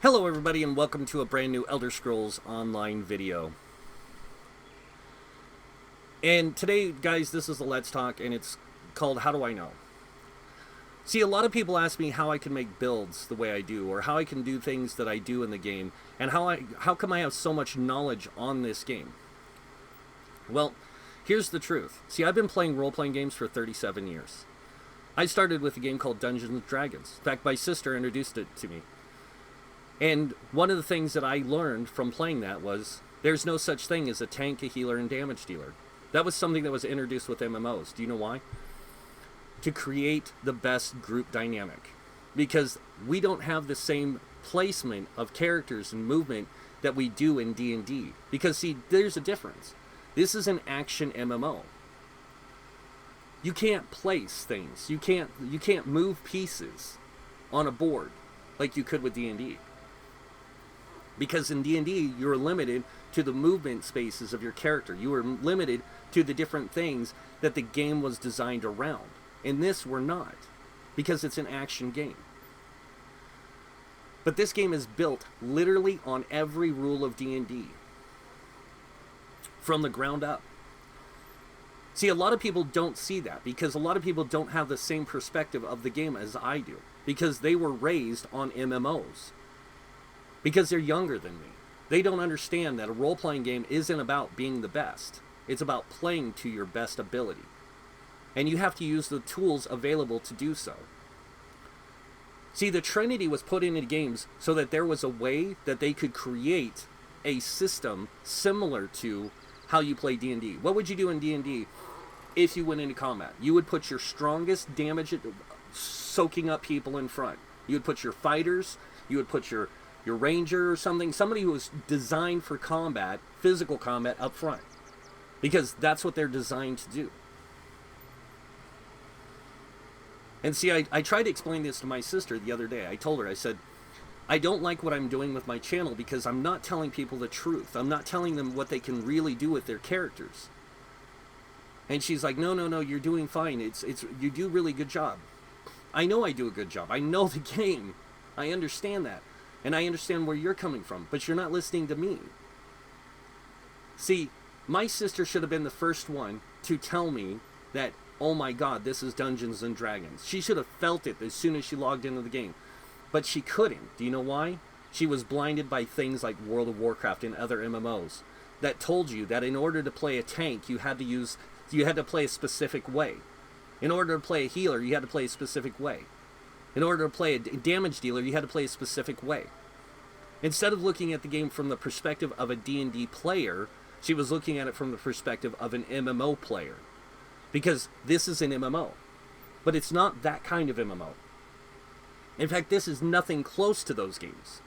Hello everybody and welcome to a brand new Elder Scrolls Online video. And today, guys, this is a Let's Talk and it's called How Do I Know? See, a lot of people ask me how I can make builds the way I do, or how I can do things that I do in the game, and how come I have so much knowledge on this game? Well, here's the truth. See, I've been playing role-playing games for 37 years. I started with a game called Dungeons & Dragons. In fact, my sister introduced it to me. And one of the things that I learned from playing that was there's no such thing as a tank, a healer, and damage dealer. That was something that was introduced with MMOs. Do you know why? To create the best group dynamic. Because we don't have the same placement of characters and movement that we do in D&D. Because, see, there's a difference. This is an action MMO. You can't place things. You can't move pieces on a board like you could with D&D. Because in D&D, you're limited to the movement spaces of your character. You are limited to the different things that the game was designed around. In this, we're not. Because it's an action game. But this game is built literally on every rule of D&D. From the ground up. See, a lot of people don't see that. Because a lot of people don't have the same perspective of the game as I do. Because they were raised on MMOs. Because they're younger than me. They don't understand that a role-playing game isn't about being the best. It's about playing to your best ability. And you have to use the tools available to do so. See, the Trinity was put into games so that there was a way that they could create a system similar to how you play D&D. What would you do in D&D if you went into combat? You would put your strongest damage soaking up people in front. You would put your fighters, you would put your ranger or somebody who was designed for combat, physical combat, up front. Because that's what they're designed to do. And see, I tried to explain this to my sister the other day. I told her, I said, I don't like what I'm doing with my channel because I'm not telling people the truth. I'm not telling them what they can really do with their characters. And she's like, no, you're doing fine. You do a really good job. I know I do a good job. I know the game. I understand that. And I understand where you're coming from, but you're not listening to me. See, my sister should have been the first one to tell me that, oh my God, this is Dungeons & Dragons. She should have felt it as soon as she logged into the game. But she couldn't. Do you know why? She was blinded by things like World of Warcraft and other MMOs that told you that in order to play a tank, you had to play a specific way. In order to play a healer, you had to play a specific way. In order to play a damage dealer, you had to play a specific way. Instead of looking at the game from the perspective of a D&D player, she was looking at it from the perspective of an MMO player. Because this is an MMO. But it's not that kind of MMO. In fact, this is nothing close to those games.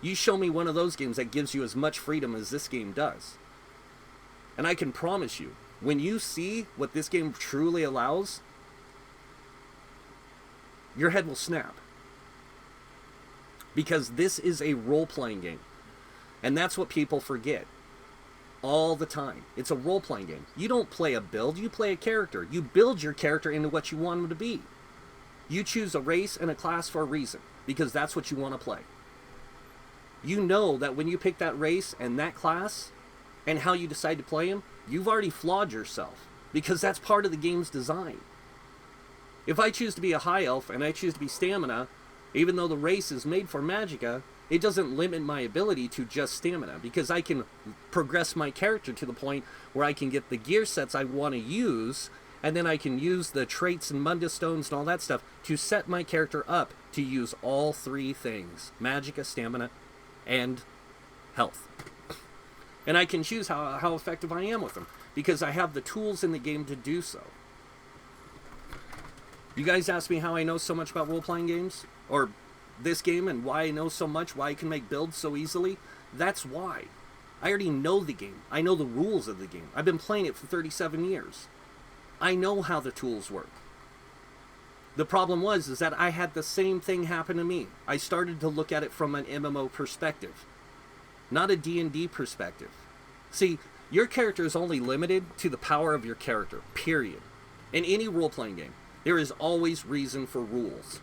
You show me one of those games that gives you as much freedom as this game does. And I can promise you, when you see what this game truly allows, your head will snap. Because this is a role-playing game. And that's what people forget. All the time. It's a role-playing game. You don't play a build, you play a character. You build your character into what you want him to be. You choose a race and a class for a reason. Because that's what you want to play. You know that when you pick that race and that class, and how you decide to play him, you've already flawed yourself. Because that's part of the game's design. If I choose to be a high elf and I choose to be stamina, even though the race is made for magicka, it doesn't limit my ability to just stamina, because I can progress my character to the point where I can get the gear sets I want to use, and then I can use the traits and mundus stones and all that stuff to set my character up to use all three things: magicka, stamina, and health. And I can choose how effective I am with them, because I have the tools in the game to do so. You guys ask me how I know so much about role-playing games? Or this game, and why I know so much, why I can make builds so easily? That's why. I already know the game. I know the rules of the game. I've been playing it for 37 years. I know how the tools work. The problem is that I had the same thing happen to me. I started to look at it from an MMO perspective, not a D&D perspective. See, your character is only limited to the power of your character, period. In any role-playing game, there is always reason for rules.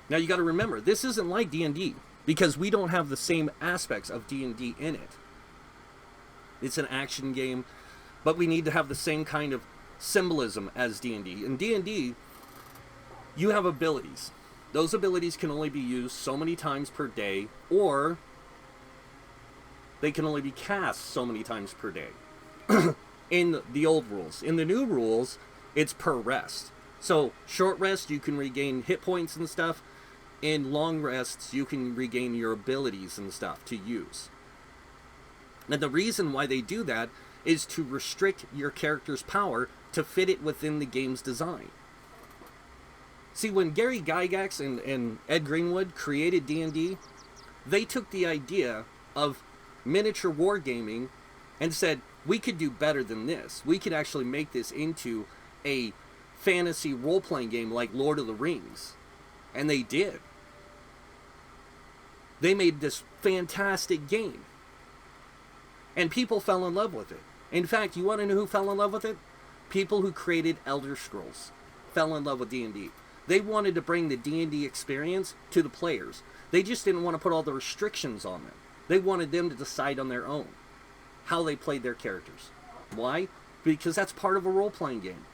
Now you got to remember, this isn't like D&D because we don't have the same aspects of D&D in it. It's an action game, but we need to have the same kind of symbolism as D&D. In D&D, you have abilities. Those abilities can only be used so many times per day, or they can only be cast so many times per day. In the old rules. In the new rules, it's per rest. So, short rest, you can regain hit points and stuff. In long rests, you can regain your abilities and stuff to use. And the reason why they do that is to restrict your character's power to fit it within the game's design. See, when Gary Gygax and Ed Greenwood created D&D, they took the idea of miniature wargaming and said, we could do better than this. We could actually make this into a fantasy role-playing game like Lord of the Rings. And they did. They made this fantastic game. And people fell in love with it. In fact, you want to know who fell in love with it? People who created Elder Scrolls fell in love with D&D. They wanted to bring the D&D experience to the players. They just didn't want to put all the restrictions on them. They wanted them to decide on their own how they played their characters. Why? Because that's part of a role-playing game.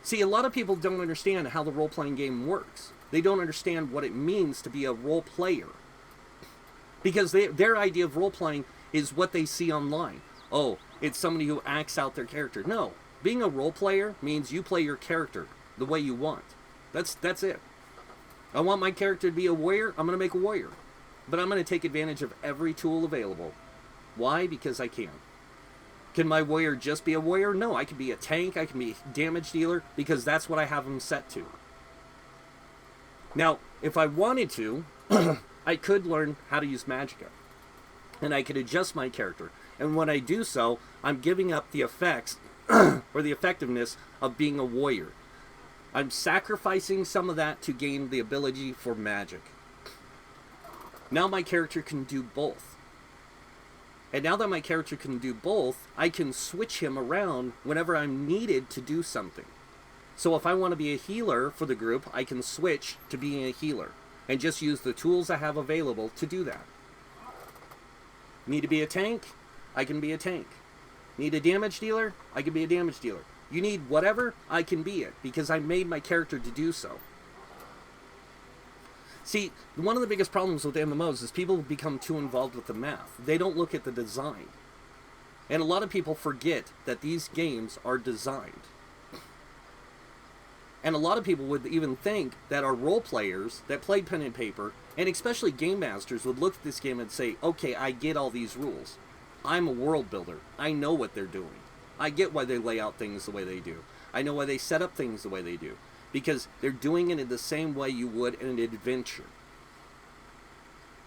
See, a lot of people don't understand how the role-playing game works. They don't understand what it means to be a role player. Because their idea of role-playing is what they see online. Oh, it's somebody who acts out their character. No, being a role player means you play your character the way you want. That's it. I want my character to be a warrior, I'm going to make a warrior. But I'm going to take advantage of every tool available. Why? Because I can. Can my warrior just be a warrior? No, I can be a tank, I can be a damage dealer, because that's what I have him set to. Now, if I wanted to, I could learn how to use magicka. And I could adjust my character. And when I do so, I'm giving up the effects, or the effectiveness of being a warrior. I'm sacrificing some of that to gain the ability for magic. Now my character can do both. And now that my character can do both, I can switch him around whenever I'm needed to do something. So if I want to be a healer for the group, I can switch to being a healer and just use the tools I have available to do that. Need to be a tank? I can be a tank. Need a damage dealer? I can be a damage dealer. You need whatever? I can be it, because I made my character to do so. See, one of the biggest problems with MMOs is people become too involved with the math. They don't look at the design. And a lot of people forget that these games are designed. And a lot of people would even think that our role players that played pen and paper, and especially game masters, would look at this game and say, okay, I get all these rules. I'm a world builder. I know what they're doing. I get why they lay out things the way they do. I know why they set up things the way they do. Because they're doing it in the same way you would in an adventure.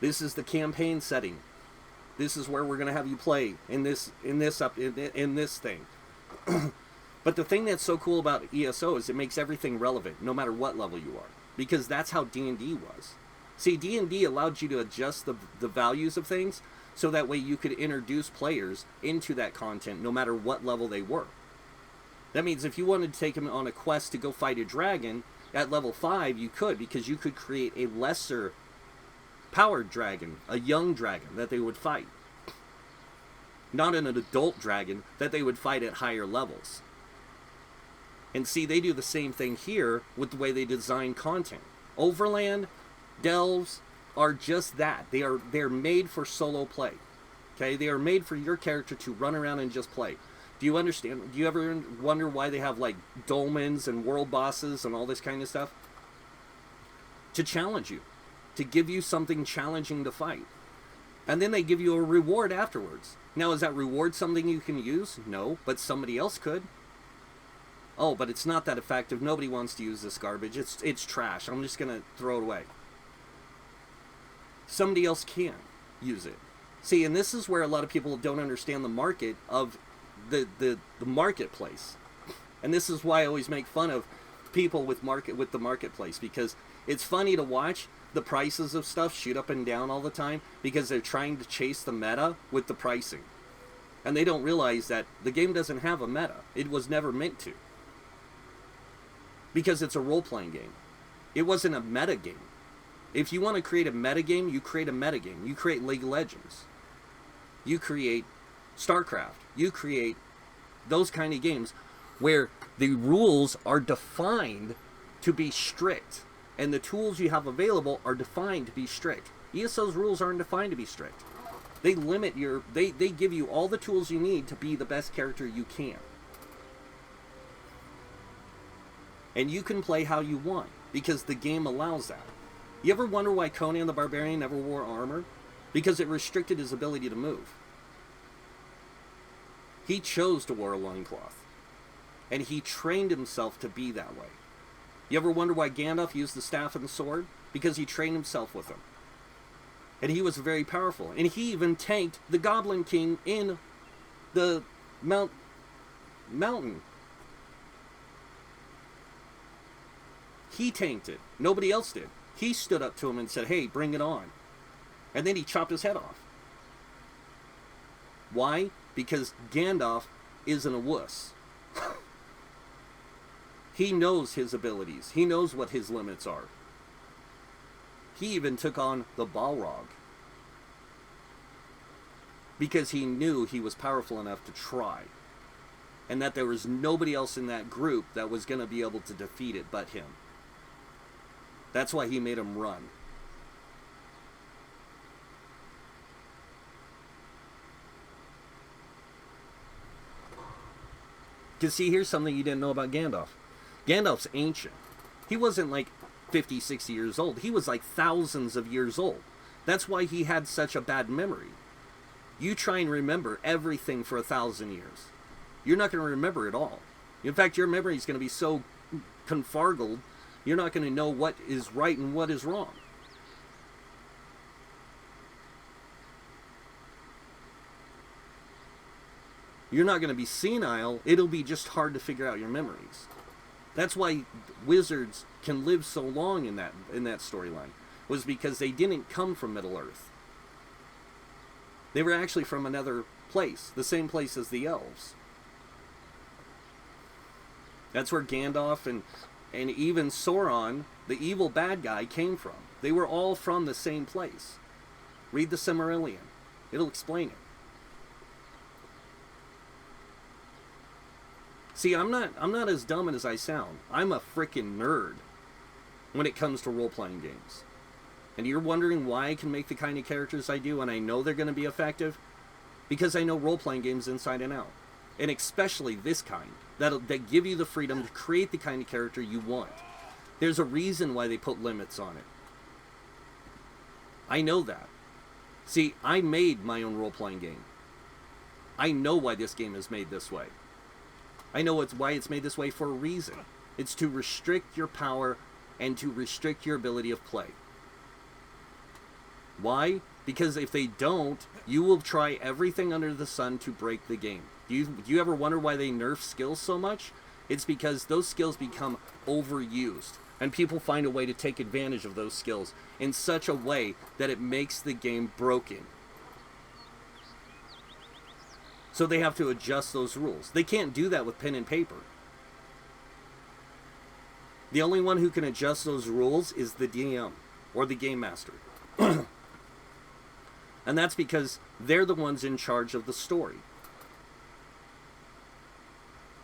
This is the campaign setting. This is where we're going to have you play in this thing. But the thing that's so cool about ESO is it makes everything relevant, no matter what level you are. Because that's how D&D was. See, D&D allowed you to adjust the values of things, so that way you could introduce players into that content, no matter what level they were. That means if you wanted to take them on a quest to go fight a dragon, at level 5 you could, because you could create a lesser powered dragon, a young dragon that they would fight. Not an adult dragon that they would fight at higher levels. And see, they do the same thing here with the way they design content. Overland, delves are just that. They're made for solo play. Okay? They are made for your character to run around and just play. Do you understand? Do you ever wonder why they have like dolmens and world bosses and all this kind of stuff? To challenge you. To give you something challenging to fight. And then they give you a reward afterwards. Now, is that reward something you can use? No, but somebody else could. Oh, but it's not that effective. Nobody wants to use this garbage. It's trash. I'm just going to throw it away. Somebody else can use it. See, and this is where a lot of people don't understand the market of the marketplace. And this is why I always make fun of people with the marketplace, because it's funny to watch the prices of stuff shoot up and down all the time because they're trying to chase the meta with the pricing. And they don't realize that the game doesn't have a meta. It was never meant to. Because it's a role-playing game. It wasn't a meta game. If you want to create a meta game, you create a meta game. You create League of Legends. You create StarCraft. You create those kind of games where the rules are defined to be strict, and the tools you have available are defined to be strict. ESO's rules aren't defined to be strict. They limit your... They give you all the tools you need to be the best character you can. And you can play how you want, because the game allows that. You ever wonder why Conan the Barbarian never wore armor? Because it restricted his ability to move. He chose to wear a loincloth. And he trained himself to be that way. You ever wonder why Gandalf used the staff and the sword? Because he trained himself with them. And he was very powerful. And he even tanked the Goblin King in the mountain. He tanked it. Nobody else did. He stood up to him and said, hey, bring it on. And then he chopped his head off. Why? Because Gandalf isn't a wuss. He knows his abilities. He knows what his limits are. He even took on the Balrog. Because he knew he was powerful enough to try. And that there was nobody else in that group that was going to be able to defeat it but him. That's why he made him run. Because see, here's something you didn't know about Gandalf. Gandalf's ancient. He wasn't like 50, 60 years old. He was like thousands of years old. That's why he had such a bad memory. You try and remember everything for 1,000 years. You're not going to remember it all. In fact, your memory is going to be so confargled, you're not going to know what is right and what is wrong. You're not going to be senile. It'll be just hard to figure out your memories. That's why wizards can live so long in that storyline, was because they didn't come from Middle-earth. They were actually from another place, the same place as the elves. That's where Gandalf and even Sauron, the evil bad guy, came from. They were all from the same place. Read the Silmarillion. It'll explain it. See, I'm not as dumb as I sound. I'm a frickin' nerd when it comes to role-playing games. And you're wondering why I can make the kind of characters I do and I know they're going to be effective? Because I know role-playing games inside and out. And especially this kind, that give you the freedom to create the kind of character you want. There's a reason why they put limits on it. I know that. See, I made my own role-playing game. I know why this game is made this way. I know why it's made this way for a reason. It's to restrict your power and to restrict your ability of play. Why? Because if they don't, you will try everything under the sun to break the game. Do you ever wonder why they nerf skills so much? It's because those skills become overused. And people find a way to take advantage of those skills in such a way that it makes the game broken. So they have to adjust those rules. They can't do that with pen and paper. The only one who can adjust those rules is the DM or the game master. And that's because they're the ones in charge of the story.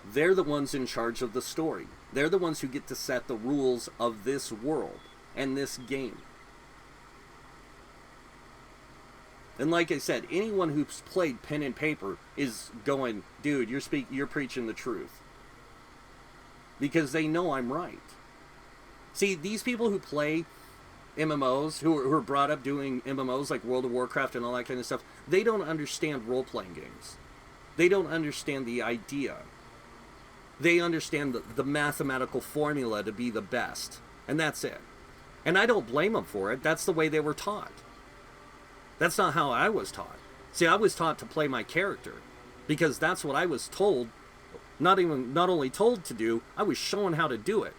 They're the ones in charge of the story. They're the ones who get to set the rules of this world and this game. And like I said, anyone who's played pen and paper is going, dude, you're preaching the truth. Because they know I'm right. See, these people who play MMOs, who are brought up doing MMOs like World of Warcraft and all that kind of stuff, they don't understand role-playing games. They don't understand the idea. They understand the mathematical formula to be the best. And that's it. And I don't blame them for it. That's the way they were taught. That's not how I was taught. See, I was taught to play my character. Because that's what I was told. Not only told to do, I was shown how to do it.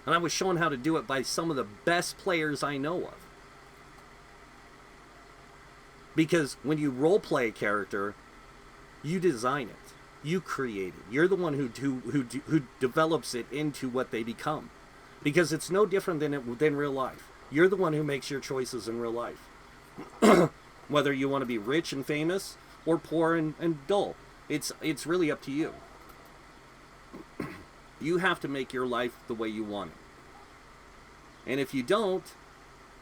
And I was shown how to do it by some of the best players I know of. Because when you role-play a character, you design it. You create it. You're the one who develops it into what they become. Because it's no different than real life. You're the one who makes your choices in real life. Whether you want to be rich and famous or poor and dull. It's really up to you. You have to make your life the way you want it. And if you don't,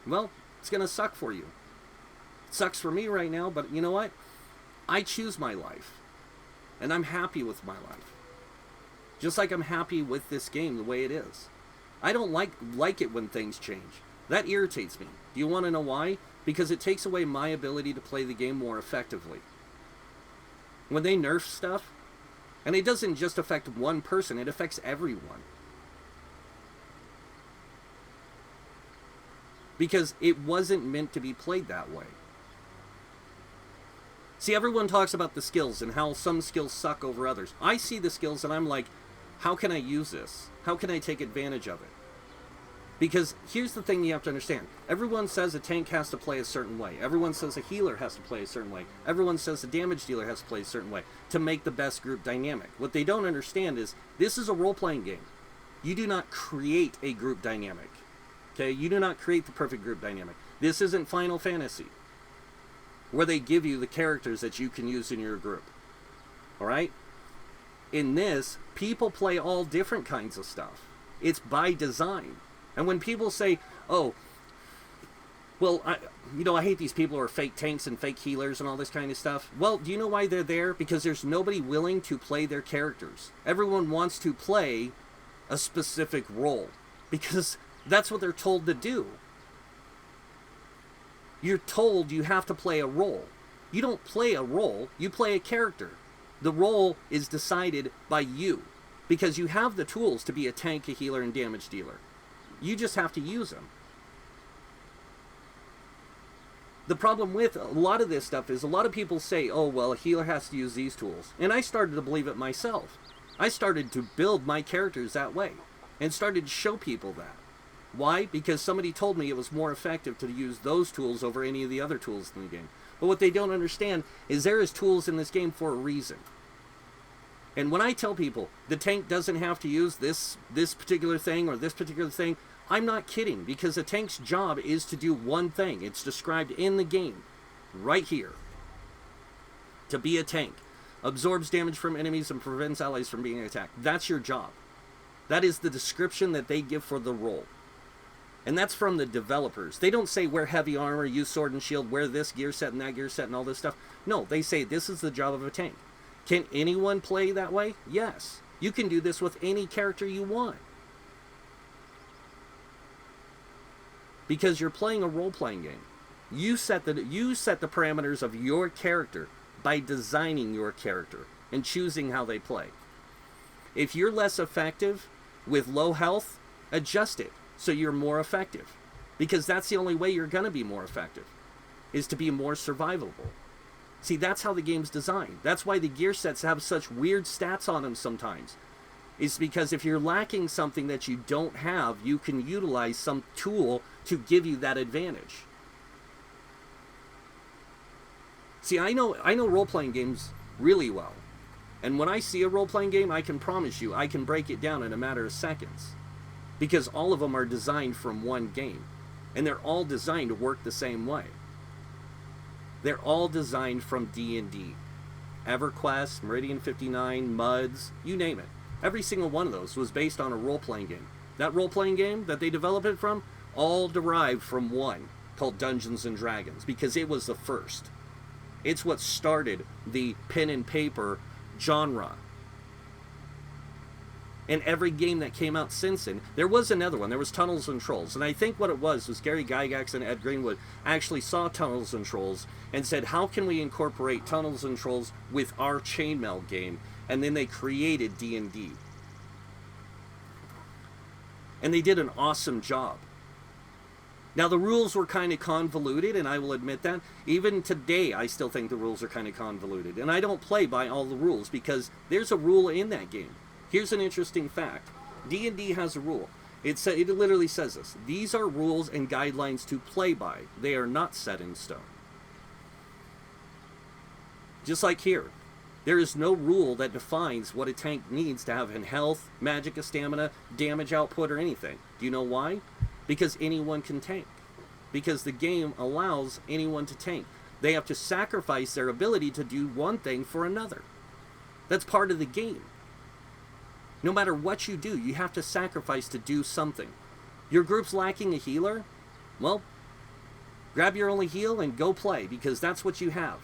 well, it's going to suck for you. It sucks for me right now, but you know what? I choose my life. And I'm happy with my life. Just like I'm happy with this game the way it is. I don't like it when things change. That irritates me. Do you want to know why? Because it takes away my ability to play the game more effectively. When they nerf stuff, and it doesn't just affect one person, it affects everyone. Because it wasn't meant to be played that way. See, everyone talks about the skills and how some skills suck over others. I see the skills and I'm like, how can I use this? How can I take advantage of it? Because here's the thing you have to understand. Everyone says a tank has to play a certain way. Everyone says a healer has to play a certain way. Everyone says a damage dealer has to play a certain way to make the best group dynamic. What they don't understand is this is a role-playing game. You do not create a group dynamic. Okay? You do not create the perfect group dynamic. This isn't Final Fantasy, where they give you the characters that you can use in your group. Alright? In this, people play all different kinds of stuff. It's by design. And when people say, oh, well, I hate these people who are fake tanks and fake healers and all this kind of stuff. Well, do you know why they're there? Because there's nobody willing to play their characters. Everyone wants to play a specific role. Because that's what they're told to do. You're told you have to play a role. You don't play a role, you play a character. The role is decided by you. Because you have the tools to be a tank, a healer, and damage dealer. You just have to use them. The problem with a lot of this stuff is a lot of people say, oh, well, a healer has to use these tools. And I started to believe it myself. I started to build my characters that way. And started to show people that. Why? Because somebody told me it was more effective to use those tools over any of the other tools in the game. But what they don't understand is there is tools in this game for a reason. And when I tell people the tank doesn't have to use this particular thing or this particular thing, I'm not kidding, because a tank's job is to do one thing. It's described in the game, right here. To be a tank. Absorbs damage from enemies and prevents allies from being attacked. That's your job. That is the description that they give for the role. And that's from the developers. They don't say wear heavy armor, use sword and shield, wear this gear set and that gear set and all this stuff. No, they say this is the job of a tank. Can anyone play that way? Yes. You can do this with any character you want. Because you're playing a role-playing game. You set the parameters of your character by designing your character and choosing how they play. If you're less effective with low health, adjust it so you're more effective. Because that's the only way you're going to be more effective, is to be more survivable. See, that's how the game's designed. That's why the gear sets have such weird stats on them sometimes. It's because if you're lacking something that you don't have, you can utilize some tool to give you that advantage. See, I know role-playing games really well. And when I see a role-playing game, I can promise you, I can break it down in a matter of seconds. Because all of them are designed from one game. And they're all designed to work the same way. They're all designed from D&D. EverQuest, Meridian 59, MUDs, you name it. Every single one of those was based on a role-playing game. That role-playing game that they developed it from, all derived from one, called Dungeons and Dragons, because it was the first. It's what started the pen and paper genre. And every game that came out since then, there was another one. There was Tunnels and Trolls. And I think what it was Gary Gygax and Ed Greenwood actually saw Tunnels and Trolls and said, how can we incorporate Tunnels and Trolls with our chainmail game? And then they created D&D. And they did an awesome job. Now, the rules were kind of convoluted, and I will admit that. Even today, I still think the rules are kind of convoluted. And I don't play by all the rules, because there's a rule in that game. Here's an interesting fact. D&D has a rule. It literally says this. These are rules and guidelines to play by. They are not set in stone. Just like here. There is no rule that defines what a tank needs to have in health, magic, stamina, damage output, or anything. Do you know why? Because anyone can tank. Because the game allows anyone to tank. They have to sacrifice their ability to do one thing for another. That's part of the game. No matter what you do, you have to sacrifice to do something. Your group's lacking a healer? Well, grab your only heal and go play, because that's what you have.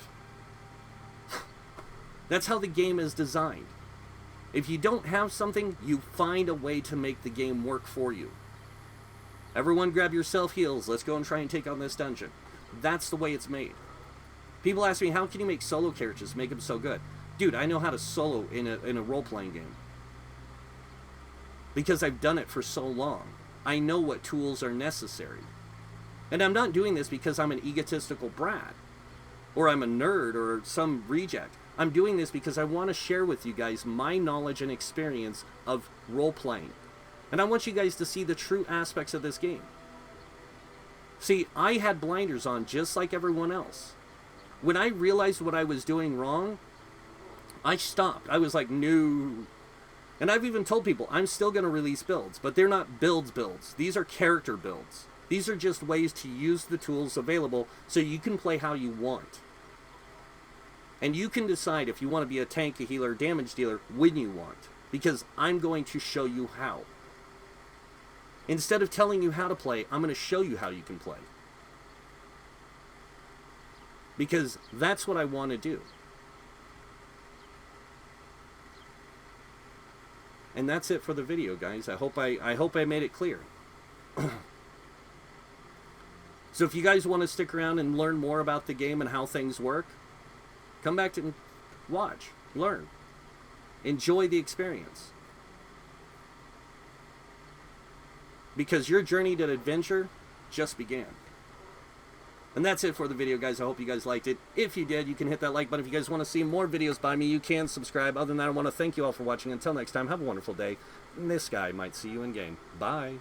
That's how the game is designed. If you don't have something, you find a way to make the game work for you. Everyone grab your self-heals. Let's go and try and take on this dungeon. That's the way it's made. People ask me, how can you make solo characters, make them so good? Dude, I know how to solo in a role-playing game. Because I've done it for so long. I know what tools are necessary. And I'm not doing this because I'm an egotistical brat. Or I'm a nerd or some reject. I'm doing this because I want to share with you guys my knowledge and experience of role-playing. And I want you guys to see the true aspects of this game. See, I had blinders on just like everyone else. When I realized what I was doing wrong, I stopped. I was like, no. And I've even told people, I'm still going to release builds, but they're not builds. These are character builds. These are just ways to use the tools available so you can play how you want. And you can decide if you want to be a tank, a healer, damage dealer when you want. Because I'm going to show you how. Instead of telling you how to play, I'm going to show you how you can play. Because that's what I want to do. And that's it for the video, guys. I hope I made it clear. So if you guys want to stick around and learn more about the game and how things work, come back to watch, learn, enjoy the experience. Because your journey to adventure just began. And that's it for the video, guys. I hope you guys liked it. If you did, you can hit that like button. If you guys want to see more videos by me, you can subscribe. Other than that, I want to thank you all for watching. Until next time, have a wonderful day. And this guy might see you in game. Bye.